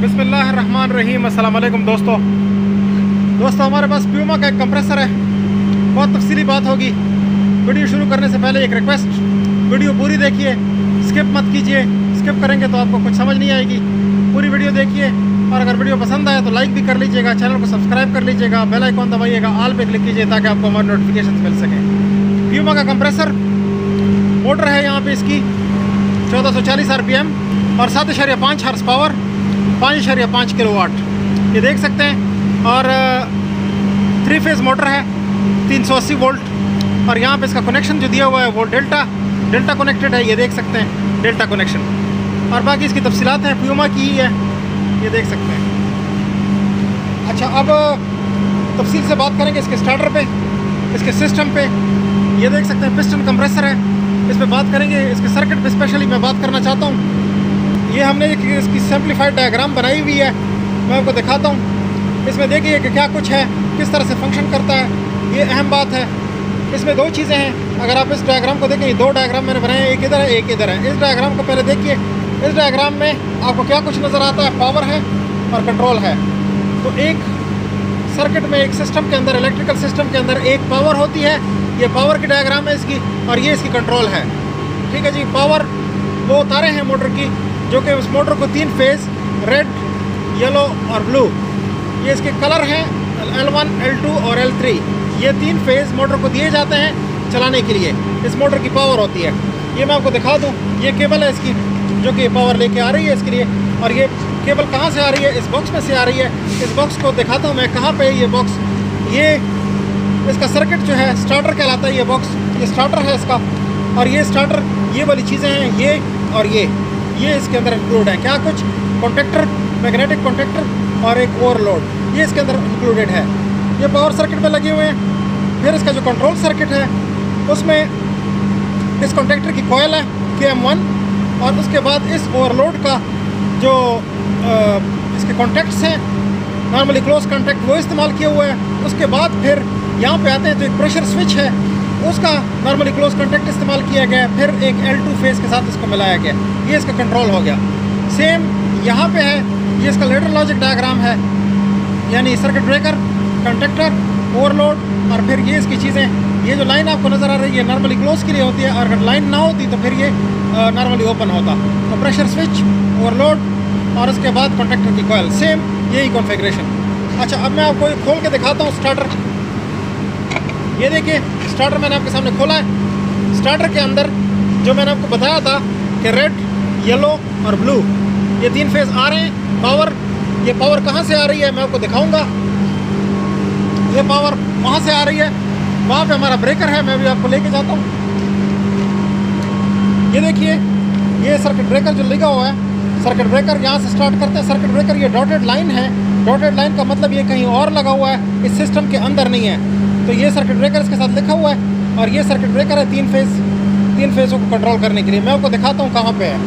बिस्मिल्लाहिर्रहमानिर्रहीम। अस्सलाम वालेकुम दोस्तों, हमारे पास प्यूमा का एक कंप्रेसर है। बहुत तफसीली बात होगी। वीडियो शुरू करने से पहले एक रिक्वेस्ट, वीडियो पूरी देखिए, स्किप मत कीजिए। स्किप करेंगे तो आपको कुछ समझ नहीं आएगी। पूरी वीडियो देखिए और अगर वीडियो पसंद आए तो लाइक भी कर लीजिएगा, चैनल को सब्सक्राइब कर लीजिएगा, बेल आइकॉन दबाइएगा, ऑल पे क्लिक कीजिए ताकि आपको हमारे नोटिफिकेशन मिल सकें। प्यूमा का कंप्रेसर मोटर है यहाँ पे इसकी 1440 RPM और 7.5 हॉर्स पावर, 5.5 किलोवाट, ये देख सकते हैं। और 3 फेज़ मोटर है, 380 वोल्ट। और यहाँ पे इसका कनेक्शन जो दिया हुआ है वो डेल्टा कनेक्टेड है, ये देख सकते हैं, डेल्टा कनेक्शन। और बाकी इसकी तफसीलात हैं, प्यूमा की ही है, ये देख सकते हैं। अच्छा, अब तफसील से बात करेंगे इसके स्टार्टर पे, इसके सिस्टम पे। ये देख सकते हैं पिस्टन कंप्रेसर है, इस पर बात करेंगे। इसके सर्किट पे स्पेशली मैं बात करना चाहता हूँ। ये हमने इसकी सिंप्लीफाइड डायग्राम बनाई हुई है, मैं आपको दिखाता हूँ। इसमें देखिए कि क्या कुछ है, किस तरह से फंक्शन करता है, ये अहम बात है। इसमें 2 चीज़ें हैं। अगर आप इस डायग्राम को देखें, 2 डायग्राम मैंने बनाए हैं, एक इधर है एक इधर है। इस डायग्राम को पहले देखिए। इस डायग्राम में आपको क्या कुछ नज़र आता है, पावर है और कंट्रोल है। तो एक सर्किट में, एक सिस्टम के अंदर, इलेक्ट्रिकल सिस्टम के अंदर एक पावर होती है, ये पावर की डायग्राम है इसकी, और ये इसकी कंट्रोल है। ठीक है जी। पावर वो तारें हैं मोटर की, जो कि उस मोटर को 3 फेज़ रेड, येलो और ब्लू, ये इसके कलर हैं, L1, L2 और L3। ये 3 फेज़ मोटर को दिए जाते हैं चलाने के लिए। इस मोटर की पावर होती है, ये मैं आपको दिखा दूं। ये केबल है इसकी, जो कि पावर लेके आ रही है इसके लिए। और ये केबल कहाँ से आ रही है, इस बॉक्स में से आ रही है। इस बॉक्स को दिखाता हूँ मैं, कहाँ पे है ये बॉक्स। ये इसका सर्किट जो है स्टार्टर कहलाता है। ये बॉक्स, ये स्टार्टर है इसका। और ये स्टार्टर, ये वाली चीज़ें हैं, ये और ये इसके अंदर इंक्लूड है। क्या कुछ, कॉन्टेक्टर, मैग्नेटिक कॉन्टेक्टर और एक ओवरलोड, ये इसके अंदर इंक्लूडेड है। ये पावर सर्किट में लगे हुए हैं। फिर इसका जो कंट्रोल सर्किट है, उसमें इस कॉन्टेक्टर की कॉयल है KM1, और उसके बाद इस ओवरलोड का जो इसके कॉन्टैक्ट्स हैं, नॉर्मली क्लोज कॉन्टैक्ट, वो इस्तेमाल किया हुआ है। उसके बाद फिर यहाँ पे आते हैं तो एक प्रेशर स्विच है, उसका नॉर्मली क्लोज कॉन्टैक्ट इस्तेमाल किया गया। फिर एक L2 फेज़ के साथ इसको मिलाया गया, ये इसका कंट्रोल हो गया। सेम यहाँ पे है, ये इसका लेडर लॉजिक डायग्राम है, यानी सर्किट ब्रेकर, कंडक्टर, ओवरलोड, और फिर ये इसकी चीज़ें। ये जो लाइन आपको नज़र आ रही है नॉर्मली क्लोज के लिए होती है, और अगर लाइन ना होती तो फिर ये नॉर्मली ओपन होता। तो प्रेशर स्विच, ओवरलोड और उसके बाद कंडक्टर की कॉयल, सेम यही कॉन्फ़िगरेशन। अच्छा, अब मैं आपको खोल के दिखाता हूँ स्टार्टर। ये देखिए, स्टार्टर मैंने आपके सामने खोला है। स्टार्टर के अंदर जो मैंने आपको बताया था कि रेड, येलो और ब्लू, ये 3 फेज़ आ रहे हैं। पावर, ये पावर कहाँ से आ रही है मैं आपको दिखाऊंगा। ये पावर वहाँ से आ रही है, वहाँ पे हमारा ब्रेकर है, मैं भी आपको लेके जाता हूँ। ये देखिए, ये सर्किट ब्रेकर जो लगा हुआ है, सर्किट ब्रेकर यहाँ से स्टार्ट करते हैं। सर्किट ब्रेकर ये डॉटेड लाइन है। डॉटेड लाइन का मतलब ये कहीं और लगा हुआ है, इस सिस्टम के अंदर नहीं है। तो ये सर्किट ब्रेकर इसके साथ लिखा हुआ है, और ये सर्किट ब्रेकर है 3 फेज़ों को कंट्रोल करने के लिए। मैं आपको दिखाता हूँ कहाँ पे है।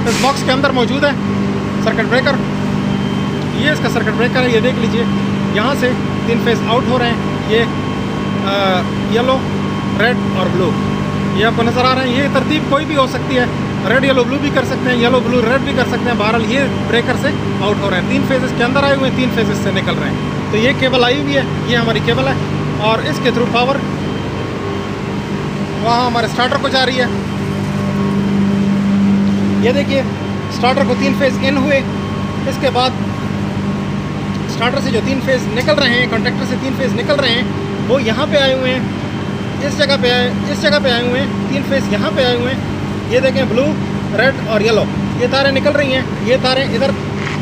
इस बॉक्स के अंदर मौजूद है सर्किट ब्रेकर। ये इसका सर्किट ब्रेकर है, ये देख लीजिए। यहाँ से 3 फेज़ आउट हो रहे हैं, ये येलो, रेड और ब्लू, ये आपको नज़र आ रहे हैं। ये तरतीब कोई भी हो सकती है, रेड येलो ब्लू भी कर सकते हैं, येलो ब्लू रेड भी कर सकते हैं। बहरहाल ये ब्रेकर से आउट हो रहे हैं। 3 फेज़ इसके अंदर आए हुए हैं, 3 फेज़ से निकल रहे हैं। तो ये केबल आई हुई है, ये हमारी केबल है, और इसके थ्रू पावर वहाँ हमारे स्टार्टर को जा रही है। ये देखिए, स्टार्टर को 3 फेज़ इन हुए, इसके बाद स्टार्टर से जो 3 फेज़ निकल रहे हैं, कॉन्टैक्टर से 3 फेज़ निकल रहे हैं, वो यहाँ पे आए हुए हैं, इस जगह पे आए हुए हैं। 3 फेज़ यहाँ पे आए हुए हैं। ये देखें, ब्लू, रेड और येलो, ये तारें निकल रही हैं। ये तारें इधर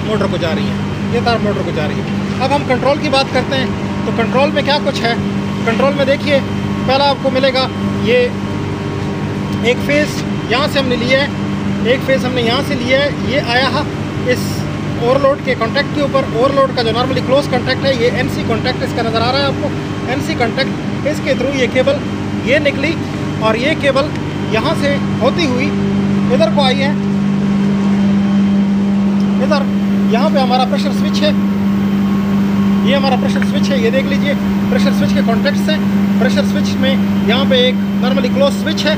मोटर को जा रही हैं, ये तार मोटर को जा रही है। अब हम कंट्रोल की बात करते हैं, तो कंट्रोल में क्या कुछ है। कंट्रोल में देखिए, पहला आपको मिलेगा ये एक फेज़ यहाँ से हमने लिया है, एक फेज़ हमने यहाँ से लिया है। ये आया है इस ओवरलोड के कॉन्टैक्ट के ऊपर। ओवरलोड का जो नॉर्मली क्लोज कॉन्टैक्ट है, ये NC कॉन्टैक्ट इसका नज़र आ रहा है आपको, NC कॉन्टैक्ट। इसके थ्रू ये केबल ये निकली, और ये केबल यहाँ से होती हुई इधर को आई है। इधर यहाँ पे हमारा प्रेशर स्विच है, ये हमारा प्रेशर स्विच है, ये देख लीजिए। प्रेशर स्विच के कॉन्टैक्ट्स हैं। प्रेशर स्विच में यहाँ पे एक नॉर्मली क्लोज स्विच है,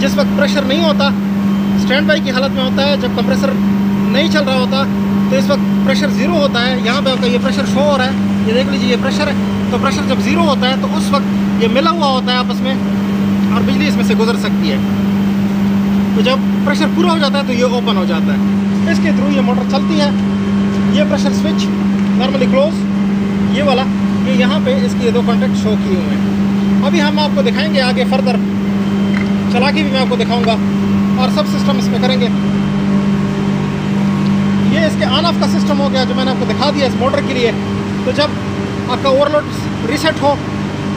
जिस वक्त प्रेशर नहीं होता, स्टैंड बाई की हालत में होता है, जब कंप्रेसर नहीं चल रहा होता तो इस वक्त प्रेशर ज़ीरो होता है। यहाँ पे आपका ये प्रेशर शो हो रहा है, ये देख लीजिए ये प्रेशर है। तो प्रेशर जब ज़ीरो होता है तो उस वक्त ये मिला हुआ होता है आपस में और बिजली इसमें से गुजर सकती है। तो जब प्रेशर पूरा हो जाता है तो ये ओपन हो जाता है, इसके थ्रू ये मोटर चलती है। ये प्रेशर स्विच नॉर्मली क्लोज, ये वाला, ये यहाँ पे इसके ये 2 कॉन्टैक्ट शो किए हुए हैं। अभी हम आपको दिखाएंगे आगे फर्दर, चला के भी मैं आपको दिखाऊंगा और सब सिस्टम इसमें करेंगे। ये इसके ऑन ऑफ का सिस्टम हो गया जो मैंने आपको दिखा दिया इस मोटर के लिए। तो जब आपका ओवरलोड रीसेट हो,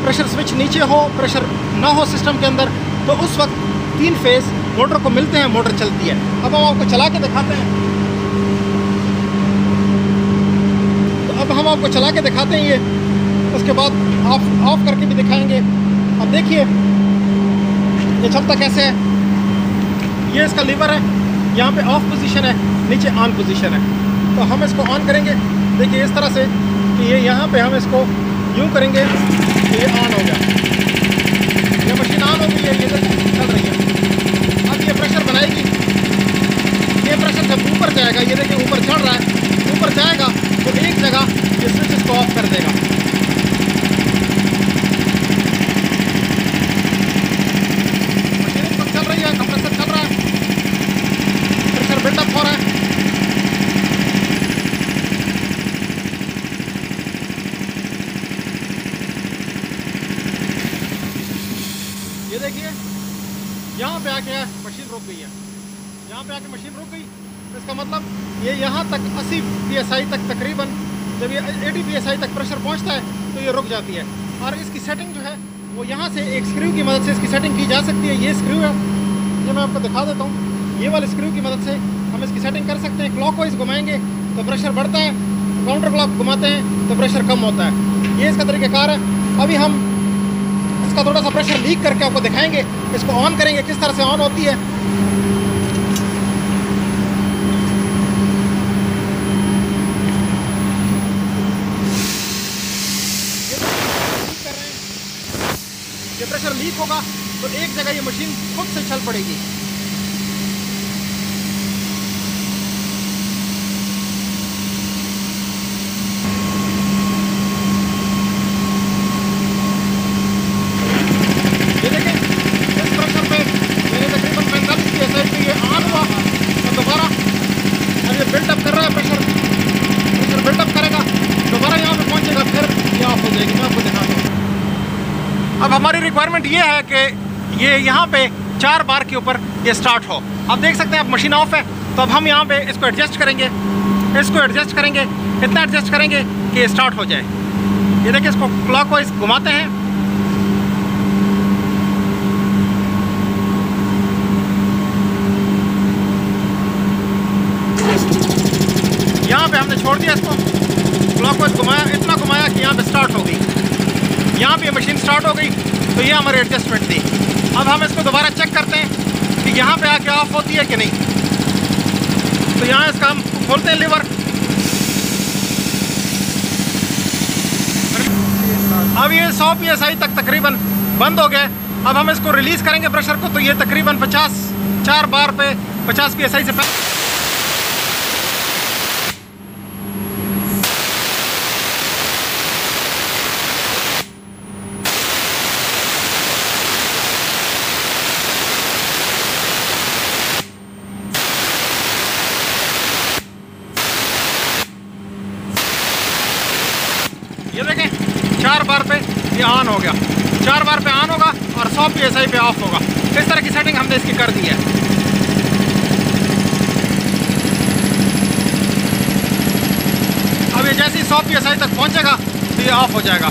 प्रेशर स्विच नीचे हो, प्रेशर ना हो सिस्टम के अंदर, तो उस वक्त 3 फेज़ मोटर को मिलते हैं, मोटर चलती है। अब हम आपको चला के दिखाते हैं। तो अब हम आपको चला के दिखाते हैं ये, उसके बाद ऑफ करके भी दिखाएंगे। अब देखिए ये चलता कैसे है। ये इसका लीवर है, यहाँ पे ऑफ पोजीशन है, नीचे ऑन पोजीशन है। तो हम इसको ऑन करेंगे, देखिए इस तरह से कि ये यहाँ पे हम इसको यूँ करेंगे तो ये ऑन हो गया, ये मशीन ऑन हो गई है, ये चल रही है। अब ये प्रेशर बनाएगी, ये प्रेशर जब ऊपर जाएगा, ये देखिए ऊपर चढ़ रहा है, ऊपर जाएगा तो एक जगह ये स्विच इसको ऑफ कर देगा। मशीन इस वक्त चल रही है, कंप्रेसर चल रहा है, प्रेशर बिल्डअप हो रहा है। ये देखिए यहाँ पे आके मशीन रुक गई है, यहाँ पे आके मशीन रुक गई। तो इसका मतलब ये यहाँ तक 80 psi तक तकरीबन, जब ये 80 psi तक प्रेशर पहुँचता है तो ये रुक जाती है। और इसकी सेटिंग जो है वो यहाँ से एक स्क्रू की मदद से इसकी सेटिंग की जा सकती है। ये स्क्रू है, ये मैं आपको दिखा देता हूँ। ये वाले स्क्रू की मदद से हम इसकी सेटिंग कर सकते हैं। क्लॉकवाइज घुमाएंगे तो प्रेशर बढ़ता है, काउंटर क्लॉक घुमाते हैं तो प्रेशर कम होता है। ये इसका तरीक़ाकार है। अभी हम इसका थोड़ा सा प्रेशर लीक करके आपको दिखाएंगे, इसको ऑन करेंगे किस तरह से ऑन होती है। ये प्रेशर लीक होगा तो एक जगह ये मशीन खुद से चल पड़ेगी। ये देखें इस प्रेशर पे मेरे तकरीबन 45 psi पे ये ऑन हुआ और दोबारा अब ये बिल्डअप कर रहा है, प्रेशर बिल्डअप करेगा, दोबारा यहाँ पे पहुँचेगा, फिर ये ऑफ हो जाएगी। मैं आपको दिखाता हूँ। अब हमारी रिक्वायरमेंट ये है कि ये यहाँ पे 4 बार के ऊपर ये स्टार्ट हो। अब देख सकते हैं अब मशीन ऑफ है, तो अब हम यहाँ पे इसको एडजस्ट करेंगे, इतना एडजस्ट करेंगे कि ये स्टार्ट हो जाए। ये देखिए इसको क्लॉकवाइज घुमाते हैं, यहाँ पे हमने छोड़ दिया इसको, क्लॉकवाइज घुमाया, इतना घुमाया कि यहाँ पे स्टार्ट हो गई। यहाँ पे मशीन स्टार्ट हो गई, तो ये हमारी एडजस्टमेंट थी। अब हम इसको दोबारा चेक करते हैं कि यहाँ पे आके ऑफ होती है कि नहीं। तो यहाँ इसका हम खोलते हैं लीवर, अब ये 100 psi तक तकरीबन बंद हो गया। अब हम इसको रिलीज़ करेंगे प्रेशर को, तो ये तकरीबन 4 बार पे 50 psi से पहले ये देखें 4 बार पे ये ऑन हो गया, 4 बार पे ऑन होगा और 100 psi पे ऑफ होगा। इस तरह की सेटिंग हमने इसकी कर दी है। अब ये जैसे ही 100 psi तक पहुंचेगा तो ये ऑफ हो जाएगा।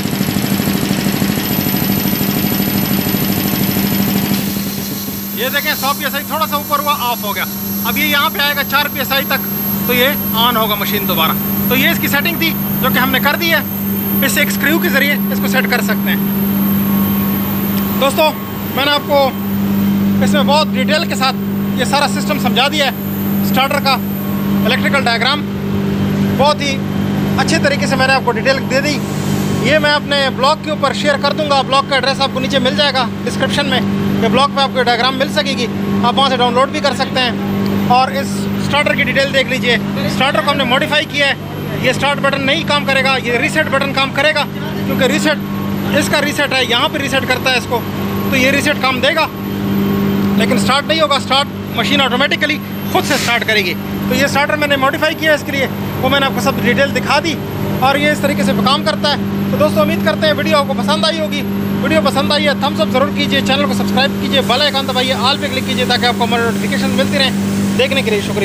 ये देखें 100 psi थोड़ा सा ऊपर हुआ, ऑफ हो गया। अब ये यहाँ पे आएगा 4 psi तक, तो ये ऑन होगा मशीन दोबारा। तो ये इसकी सेटिंग थी जो कि हमने कर दी है। इस एक स्क्रू के ज़रिए इसको सेट कर सकते हैं। दोस्तों मैंने आपको इसमें बहुत डिटेल के साथ ये सारा सिस्टम समझा दिया है। स्टार्टर का इलेक्ट्रिकल डायग्राम बहुत ही अच्छे तरीके से मैंने आपको डिटेल दे दी। ये मैं अपने ब्लॉग के ऊपर शेयर कर दूंगा, ब्लॉग का एड्रेस आपको नीचे मिल जाएगा डिस्क्रिप्शन में। ये ब्लॉग पे आपको डायग्राम मिल सकेगी, आप वहाँ से डाउनलोड भी कर सकते हैं। और इस स्टार्टर की डिटेल देख लीजिए। स्टार्टर को हमने मॉडिफाई किया है, ये स्टार्ट बटन नहीं काम करेगा, ये रीसेट बटन काम करेगा, क्योंकि रीसेट इसका रीसेट है, यहाँ पे रीसेट करता है इसको, तो ये रीसेट काम देगा, लेकिन स्टार्ट नहीं होगा। स्टार्ट मशीन ऑटोमेटिकली खुद से स्टार्ट करेगी। तो ये स्टार्टर मैंने मॉडिफाई किया है इसके लिए, वो मैंने आपको सब डिटेल दिखा दी और ये इस तरीके से काम करता है। तो दोस्तों उम्मीद करते हैं वीडियो आपको पसंद आई होगी। वीडियो पसंद आई है थम्स अप ज़रूर कीजिए, चैनल को सब्सक्राइब कीजिए, बेल आइकन दबाइए, ऑल पे क्लिक कीजिए ताकि आपको हमारी नोटिफिकेशन मिलती रहे। देखने के लिए शुक्रिया।